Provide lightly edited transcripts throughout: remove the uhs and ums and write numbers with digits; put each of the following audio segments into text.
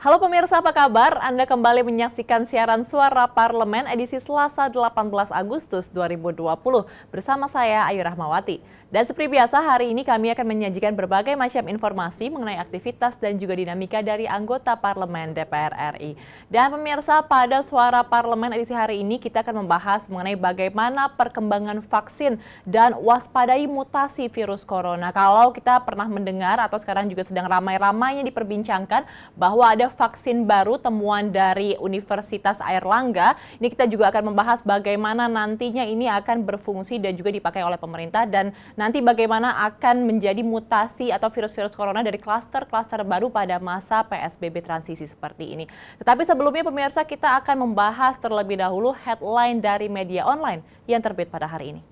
Halo pemirsa, apa kabar? Anda kembali menyaksikan siaran Suara Parlemen edisi Selasa 18 Agustus 2020 bersama saya Ayu Rahmawati. Dan seperti biasa, hari ini kami akan menyajikan berbagai macam informasi mengenai aktivitas dan juga dinamika dari anggota Parlemen DPR RI. Dan pemirsa, pada Suara Parlemen edisi hari ini kita akan membahas mengenai bagaimana perkembangan vaksin dan waspadai mutasi virus corona. Kalau kita pernah mendengar atau sekarang juga sedang ramai-ramainya diperbincangkan bahwa ada vaksin baru temuan dari Universitas Airlangga. Ini kita juga akan membahas bagaimana nantinya ini akan berfungsi dan juga dipakai oleh pemerintah dan nanti bagaimana akan menjadi mutasi atau virus-virus corona dari klaster-klaster baru pada masa PSBB transisi seperti ini. Tetapi sebelumnya pemirsa, kita akan membahas terlebih dahulu headline dari media online yang terbit pada hari ini.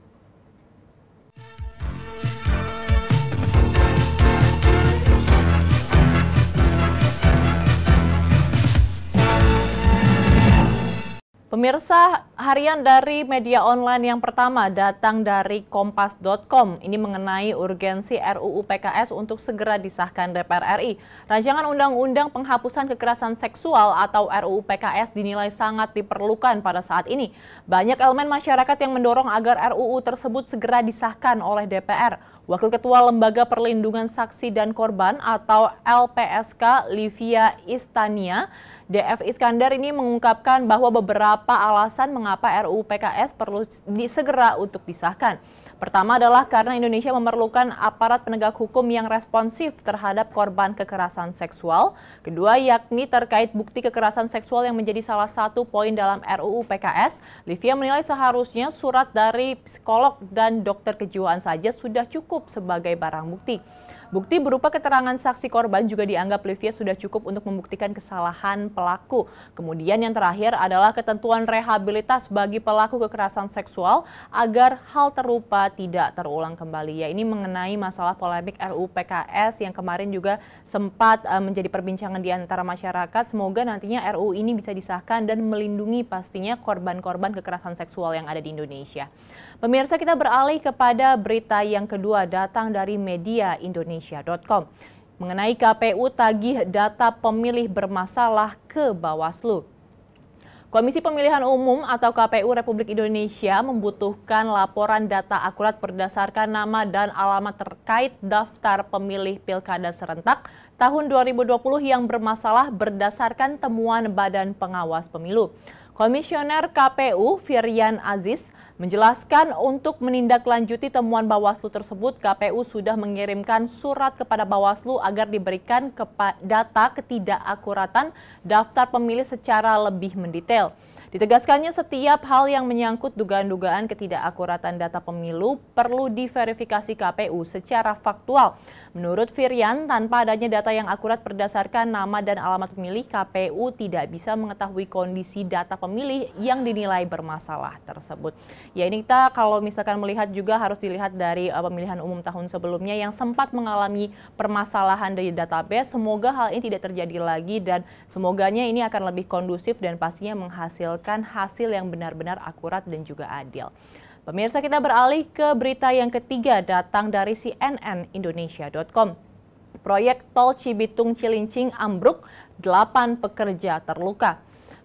Pemirsa, harian dari media online yang pertama datang dari Kompas.com. Ini mengenai urgensi RUU PKS untuk segera disahkan DPR RI. Rancangan Undang-Undang Penghapusan Kekerasan Seksual atau RUU PKS dinilai sangat diperlukan pada saat ini. Banyak elemen masyarakat yang mendorong agar RUU tersebut segera disahkan oleh DPR. Wakil Ketua Lembaga Perlindungan Saksi dan Korban atau LPSK Livia Istania DF Iskandar ini mengungkapkan bahwa beberapa alasan mengapa RUU PKS perlu segera untuk disahkan. Pertama adalah karena Indonesia memerlukan aparat penegak hukum yang responsif terhadap korban kekerasan seksual. Kedua, yakni terkait bukti kekerasan seksual yang menjadi salah satu poin dalam RUU PKS. Livia menilai seharusnya surat dari psikolog dan dokter kejiwaan saja sudah cukup sebagai barang bukti. Bukti berupa keterangan saksi korban juga dianggap Livia sudah cukup untuk membuktikan kesalahan pelaku. Kemudian yang terakhir adalah ketentuan rehabilitas bagi pelaku kekerasan seksual agar hal terupa tidak terulang kembali. Ya, ini mengenai masalah polemik RUU PKS yang kemarin juga sempat menjadi perbincangan di antara masyarakat. Semoga nantinya RUU ini bisa disahkan dan melindungi pastinya korban-korban kekerasan seksual yang ada di Indonesia. Pemirsa, kita beralih kepada berita yang kedua datang dari media Indonesia.com mengenai KPU tagih data pemilih bermasalah ke Bawaslu. Komisi Pemilihan Umum atau KPU Republik Indonesia membutuhkan laporan data akurat berdasarkan nama dan alamat terkait daftar pemilih Pilkada serentak tahun 2020 yang bermasalah berdasarkan temuan Badan Pengawas Pemilu. Komisioner KPU Firyan Aziz menjelaskan untuk menindaklanjuti temuan Bawaslu tersebut, KPU sudah mengirimkan surat kepada Bawaslu agar diberikan data ketidakakuratan daftar pemilih secara lebih mendetail. Ditegaskannya setiap hal yang menyangkut dugaan-dugaan ketidakakuratan data pemilu perlu diverifikasi KPU secara faktual. Menurut Firyan, tanpa adanya data yang akurat berdasarkan nama dan alamat pemilih, KPU tidak bisa mengetahui kondisi data pemilih yang dinilai bermasalah tersebut. Ya, ini kita kalau misalkan melihat juga harus dilihat dari pemilihan umum tahun sebelumnya yang sempat mengalami permasalahan dari database. Semoga hal ini tidak terjadi lagi dan semoganya ini akan lebih kondusif dan pastinya menghasilkan hasil yang benar-benar akurat dan juga adil. Pemirsa, kita beralih ke berita yang ketiga datang dari cnnindonesia.com. Proyek tol Cibitung Cilincing ambruk, 8 pekerja terluka.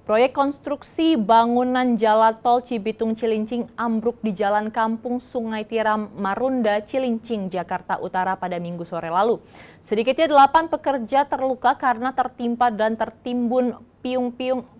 Proyek konstruksi bangunan jalan tol Cibitung Cilincing ambruk di Jalan Kampung Sungai Tiram, Marunda, Cilincing, Jakarta Utara pada Minggu sore lalu. Sedikitnya 8 pekerja terluka karena tertimpa dan tertimbun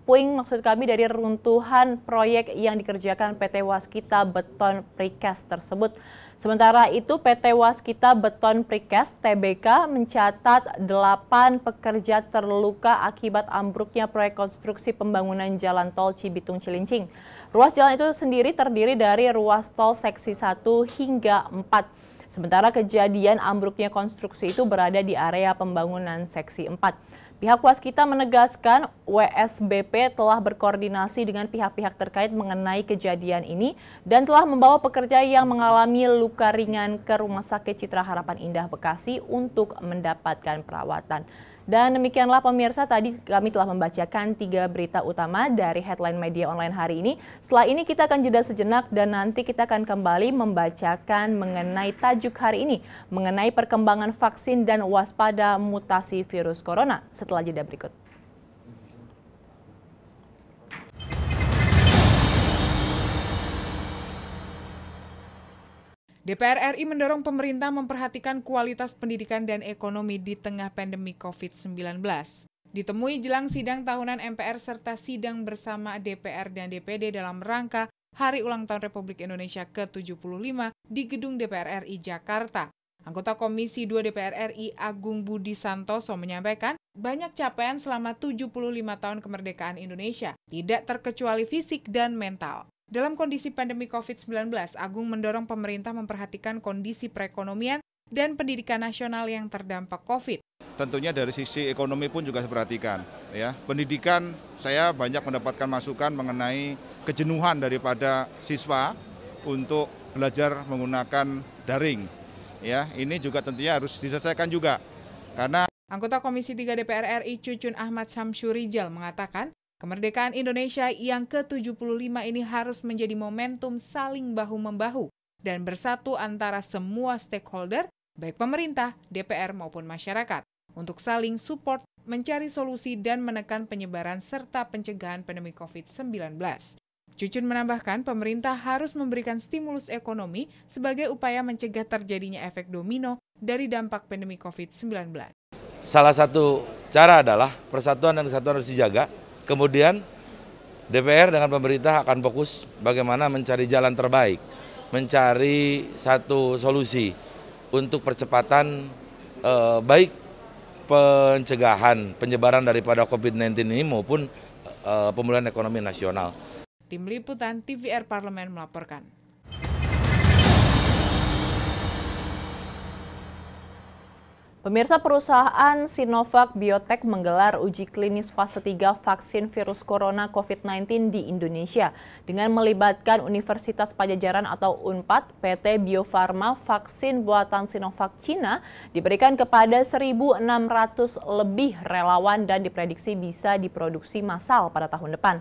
puing maksud kami dari runtuhan proyek yang dikerjakan PT Waskita Beton Precast tersebut. Sementara itu PT Waskita Beton Precast (TBK) mencatat 8 pekerja terluka akibat ambruknya proyek konstruksi pembangunan jalan tol Cibitung Cilincing. Ruas jalan itu sendiri terdiri dari ruas tol seksi 1 hingga 4. Sementara kejadian ambruknya konstruksi itu berada di area pembangunan seksi 4. Pihak Waskita menegaskan WSBP telah berkoordinasi dengan pihak-pihak terkait mengenai kejadian ini dan telah membawa pekerja yang mengalami luka ringan ke Rumah Sakit Citra Harapan Indah Bekasi untuk mendapatkan perawatan. Dan demikianlah pemirsa, tadi kami telah membacakan 3 berita utama dari headline media online hari ini. Setelah ini kita akan jeda sejenak dan nanti kita akan kembali membacakan mengenai tajuk hari ini, mengenai perkembangan vaksin dan waspada mutasi virus corona setelah jeda berikut. DPR RI mendorong pemerintah memperhatikan kualitas pendidikan dan ekonomi di tengah pandemi COVID-19. Ditemui jelang sidang tahunan MPR serta sidang bersama DPR dan DPD dalam rangka Hari Ulang Tahun Republik Indonesia ke-75 di Gedung DPR RI Jakarta. Anggota Komisi 2 DPR RI Agung Budi Santoso menyampaikan banyak capaian selama 75 tahun kemerdekaan Indonesia, tidak terkecuali fisik dan mental. Dalam kondisi pandemi COVID-19, Agung mendorong pemerintah memperhatikan kondisi perekonomian dan pendidikan nasional yang terdampak COVID. Tentunya dari sisi ekonomi pun juga saya perhatikan. Ya. Pendidikan, saya banyak mendapatkan masukan mengenai kejenuhan daripada siswa untuk belajar menggunakan daring. Ya, ini juga tentunya harus diselesaikan juga. Karena Anggota Komisi 3 DPR RI Cucun Ahmad Syamsurijal mengatakan, kemerdekaan Indonesia yang ke-75 ini harus menjadi momentum saling bahu-membahu dan bersatu antara semua stakeholder, baik pemerintah, DPR maupun masyarakat, untuk saling support, mencari solusi dan menekan penyebaran serta pencegahan pandemi COVID-19. Cucun menambahkan pemerintah harus memberikan stimulus ekonomi sebagai upaya mencegah terjadinya efek domino dari dampak pandemi COVID-19. Salah satu cara adalah persatuan dan kesatuan harus dijaga. Kemudian DPR dengan pemerintah akan fokus bagaimana mencari jalan terbaik, mencari satu solusi untuk percepatan baik pencegahan penyebaran daripada COVID-19 ini maupun pemulihan ekonomi nasional. Tim Liputan TVR Parlemen melaporkan. Pemirsa, perusahaan Sinovac Biotech menggelar uji klinis fase 3 vaksin virus corona COVID-19 di Indonesia dengan melibatkan Universitas Padjadjaran atau UNPAD. PT Bio Farma vaksin buatan Sinovac Cina diberikan kepada 1.600 lebih relawan dan diprediksi bisa diproduksi massal pada tahun depan.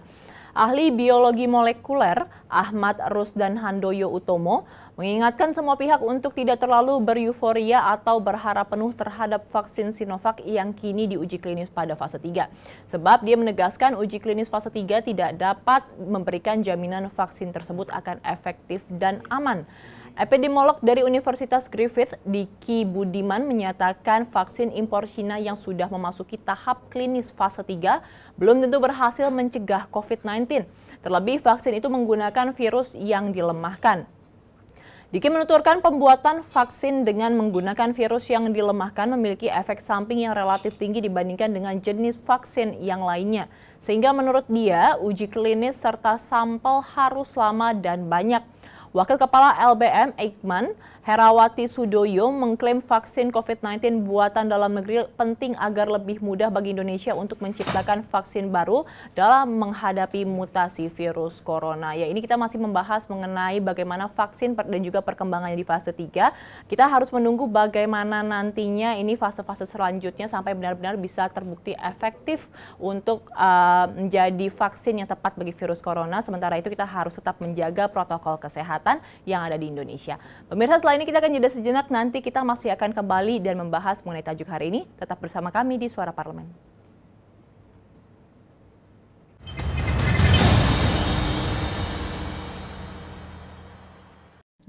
Ahli biologi molekuler Ahmad Rusdan Handoyo Utomo mengingatkan semua pihak untuk tidak terlalu bereuforia atau berharap penuh terhadap vaksin Sinovac yang kini diuji klinis pada fase 3. Sebab dia menegaskan uji klinis fase 3 tidak dapat memberikan jaminan vaksin tersebut akan efektif dan aman. Epidemiolog dari Universitas Griffith, Diki Budiman, menyatakan vaksin impor Cina yang sudah memasuki tahap klinis fase 3 belum tentu berhasil mencegah COVID-19. Terlebih vaksin itu menggunakan virus yang dilemahkan. Diki menuturkan pembuatan vaksin dengan menggunakan virus yang dilemahkan memiliki efek samping yang relatif tinggi dibandingkan dengan jenis vaksin yang lainnya. Sehingga menurut dia, uji klinis serta sampel harus lama dan banyak. Wakil Kepala LBM Eijkman, Herawati Sudoyo, mengklaim vaksin COVID-19 buatan dalam negeri penting agar lebih mudah bagi Indonesia untuk menciptakan vaksin baru dalam menghadapi mutasi virus corona. Ya, ini kita masih membahas mengenai bagaimana vaksin dan juga perkembangannya di fase 3. Kita harus menunggu bagaimana nantinya ini fase-fase selanjutnya sampai benar-benar bisa terbukti efektif untuk menjadi vaksin yang tepat bagi virus corona. Sementara itu kita harus tetap menjaga protokol kesehatan yang ada di Indonesia. Pemirsa, setelah ini kita akan jeda sejenak, nanti kita masih akan kembali dan membahas mengenai tajuk hari ini. Tetap bersama kami di Suara Parlemen.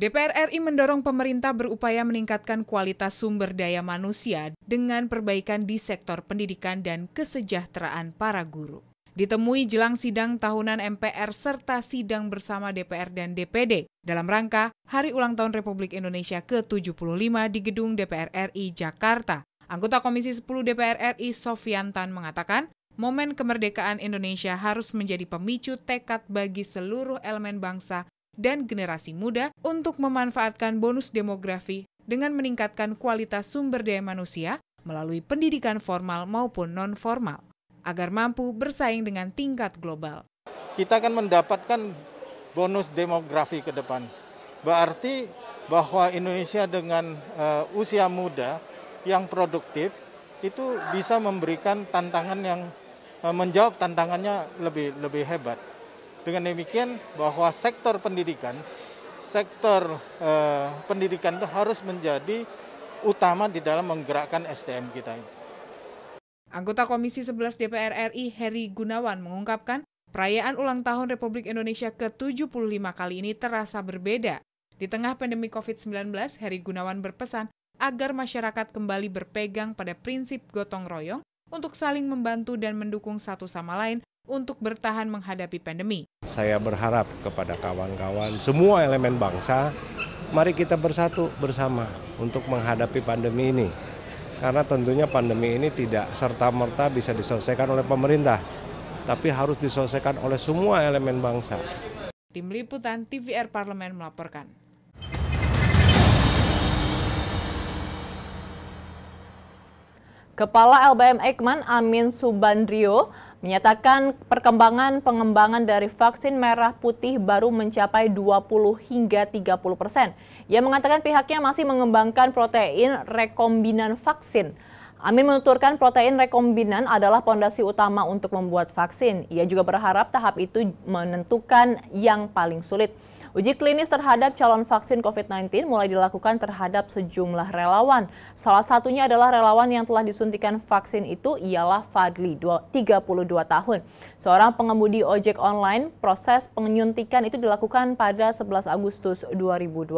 DPR RI mendorong pemerintah berupaya meningkatkan kualitas sumber daya manusia dengan perbaikan di sektor pendidikan dan kesejahteraan para guru. Ditemui jelang sidang tahunan MPR serta sidang bersama DPR dan DPD dalam rangka Hari Ulang Tahun Republik Indonesia ke-75 di Gedung DPR RI Jakarta. Anggota Komisi 10 DPR RI Sofyan Tan mengatakan, momen kemerdekaan Indonesia harus menjadi pemicu tekad bagi seluruh elemen bangsa dan generasi muda untuk memanfaatkan bonus demografi dengan meningkatkan kualitas sumber daya manusia melalui pendidikan formal maupun non-formal, agar mampu bersaing dengan tingkat global. Kita akan mendapatkan bonus demografi ke depan. Berarti bahwa Indonesia dengan usia muda yang produktif itu bisa memberikan tantangan yang menjawab tantangannya lebih hebat. Dengan demikian bahwa sektor pendidikan itu harus menjadi utama di dalam menggerakkan SDM kita. Anggota Komisi 11 DPR RI Heri Gunawan mengungkapkan perayaan ulang tahun Republik Indonesia ke-75 kali ini terasa berbeda. Di tengah pandemi COVID-19, Heri Gunawan berpesan agar masyarakat kembali berpegang pada prinsip gotong royong untuk saling membantu dan mendukung satu sama lain untuk bertahan menghadapi pandemi. Saya berharap kepada kawan-kawan semua elemen bangsa, mari kita bersatu bersama untuk menghadapi pandemi ini. Karena tentunya pandemi ini tidak serta-merta bisa diselesaikan oleh pemerintah, tapi harus diselesaikan oleh semua elemen bangsa. Tim Liputan TVR Parlemen melaporkan. Kepala LBM Eijkman Amin Subandrio menyatakan perkembangan pengembangan dari vaksin merah putih baru mencapai 20 hingga 30%. Ia mengatakan pihaknya masih mengembangkan protein rekombinan vaksin. Amin menuturkan protein rekombinan adalah pondasi utama untuk membuat vaksin. Ia juga berharap tahap itu menentukan yang paling sulit. Uji klinis terhadap calon vaksin COVID-19 mulai dilakukan terhadap sejumlah relawan. Salah satunya adalah relawan yang telah disuntikan vaksin itu ialah Fadli, 32 tahun. Seorang pengemudi ojek online, proses penyuntikan itu dilakukan pada 11 Agustus 2020.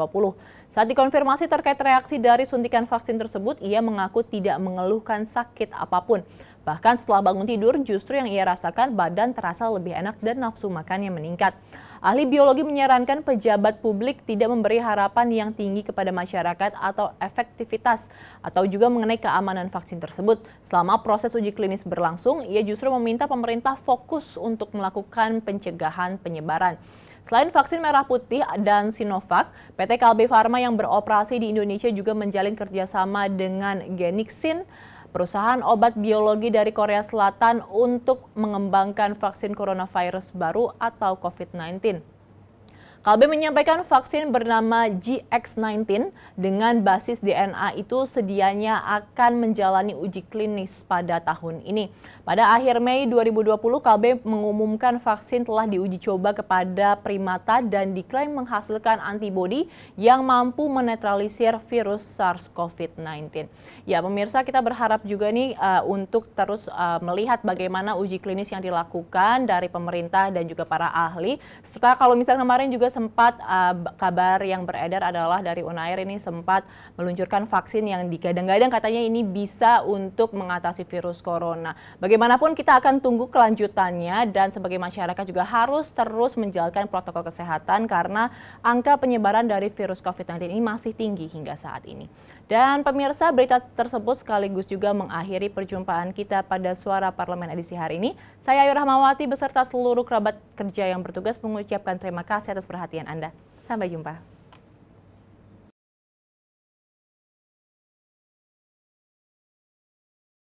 Saat dikonfirmasi terkait reaksi dari suntikan vaksin tersebut, ia mengaku tidak mengeluhkan sakit apapun. Bahkan setelah bangun tidur, justru yang ia rasakan badan terasa lebih enak dan nafsu makannya meningkat. Ahli biologi menyarankan pejabat publik tidak memberi harapan yang tinggi kepada masyarakat atau efektivitas atau juga mengenai keamanan vaksin tersebut. Selama proses uji klinis berlangsung, ia justru meminta pemerintah fokus untuk melakukan pencegahan penyebaran. Selain vaksin merah putih dan Sinovac, PT Kalbe Farma yang beroperasi di Indonesia juga menjalin kerjasama dengan Genixin, perusahaan obat biologi dari Korea Selatan untuk mengembangkan vaksin coronavirus baru atau COVID-19. Kalbe menyampaikan vaksin bernama GX19 dengan basis DNA itu sedianya akan menjalani uji klinis pada tahun ini. Pada akhir Mei 2020, Kalbe mengumumkan vaksin telah diuji coba kepada primata dan diklaim menghasilkan antibodi yang mampu menetralisir virus SARS-CoV-19. Ya, pemirsa, kita berharap juga nih untuk terus melihat bagaimana uji klinis yang dilakukan dari pemerintah dan juga para ahli. Serta kalau misalnya kemarin juga sempat kabar yang beredar adalah dari Unair ini sempat meluncurkan vaksin yang digadang-gadang katanya ini bisa untuk mengatasi virus corona. Bagaimanapun kita akan tunggu kelanjutannya dan sebagai masyarakat juga harus terus menjalankan protokol kesehatan karena angka penyebaran dari virus COVID-19 ini masih tinggi hingga saat ini. Dan pemirsa, berita tersebut sekaligus juga mengakhiri perjumpaan kita pada Suara Parlemen edisi hari ini. Saya Ayu Rahmawati beserta seluruh kerabat kerja yang bertugas mengucapkan terima kasih atas perhatian Anda. Sampai jumpa.